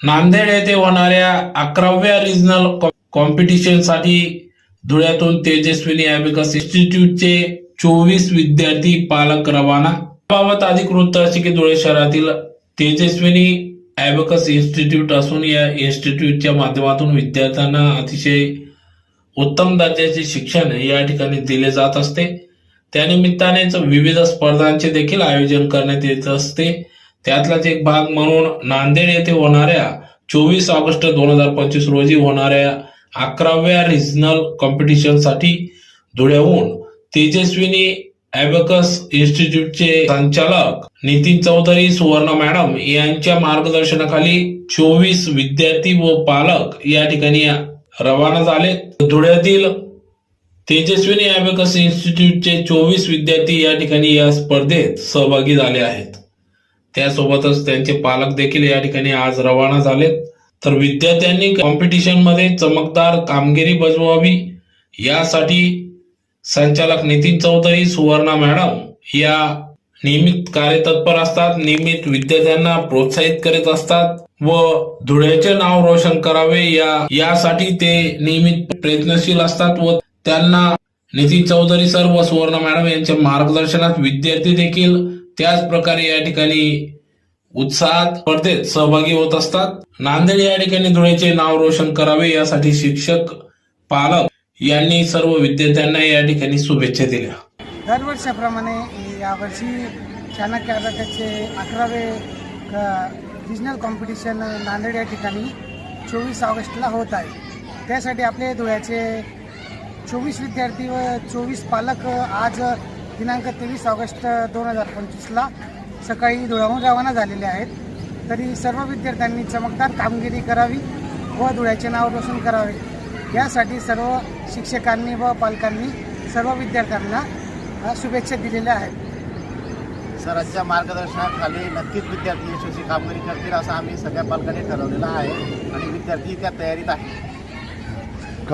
नांदेड येथे होणाऱ्या 11व्या regional कॉम्पिटिशनसाठी धुळ्यातून Tejaswini abacus इन्स्टिट्यूटचे 24 विद्यार्थी पालक रवाना। याबाबत अधिक वृत्त असे की धुळे शहरातील तेजस्विनी ॲबॅकस इन्स्टिट्यूट असून या इन्स्टिट्यूटच्या माध्यमातून विद्यार्थ्यांना अतिशय उत्तम दर्जाचे शिक्षण या ठिकाणी दिले जात असते। त्यानिमित्तानेच विविध स्पर्धांचे देखील आयोजन करण्यात येत असते। त्यातलाच एक भाग म्हणून नांदेड येथे होणाऱ्या 24 ऑगस्ट 2025 रोजी होणाऱ्या 11व्या रिजनल कॉम्पिटिशनसाठी धुळ्याहून तेजस्विनी ॲबॅकस इन्स्टिट्यूटचे संचालक नितीन चौधरी सुवर्ण मॅडम यांच्या मार्गदर्शनाखाली 24 विद्यार्थी व पालक या ठिकाणी रवाना झाले। धुळ्यातील तेजस्विनी ॲबॅकस इन्स्टिट्यूटचे 24 विद्यार्थी या ठिकाणी या स्पर्धेत सहभागी झाले आहेत। त्यासोबतच त्यांचे पालक देखील या ठिकाणी आज रवाना झालेत। तर विद्यार्थ्यांनी कॉम्पिटिशन मध्ये चमकदार कामगिरी बजवावी यासाठी संचालक नितीन चौधरी सुवर्ण मॅडम या नियमित कार्यतत्पर असतात, नियमित विद्यार्थ्यांना प्रोत्साहित करीत असतात व धुळ्याचे नाव रोशन करावे यासाठी ते नियमित प्रयत्नशील असतात व त्यांना नितीन चौधरी सर व सुवर्ण मॅडम यांच्या मार्गदर्शनात विद्यार्थी देखील त्याच प्रकारे या ठिकाणी उत्साहात स्पर्धेत सहभागी होत असतात। नांदेड या ठिकाणी धुळ्याचे नाव रोशन करावे यासाठी शिक्षक पालक यांनी सर्व विद्यार्थ्यांना या ठिकाणी शुभेच्छा दिल्या। दरवर्षाप्रमाणे यावर्षी चाणक्य ॲबॅकसचे 11वे रिजनल कॉम्पिटिशन नांदेड या ठिकाणी 24 ऑगस्टला होत आहे। त्यासाठी आपले धुळ्याचे 24 विद्यार्थी व 24 पालक आज दिनांक 23 ऑगस्ट 2025ला सकाळी धुळ्याहून रवाना झालेले आहेत। तरी सर्व विद्यार्थ्यांनी चमकदार कामगिरी करावी व धुळ्याचे नाव रोशन करावे यासाठी सर्व शिक्षकांनी व पालकांनी सर्व विद्यार्थ्यांना शुभेच्छा दिलेल्या आहेत। सरांच्या मार्गदर्शनाखाली नक्कीच विद्यार्थी यशस्वी कामगिरी करतील असं आम्ही सगळ्या पालकांनी ठरवलेलं आहे आणि विद्यार्थी त्या तयारीत आहेत।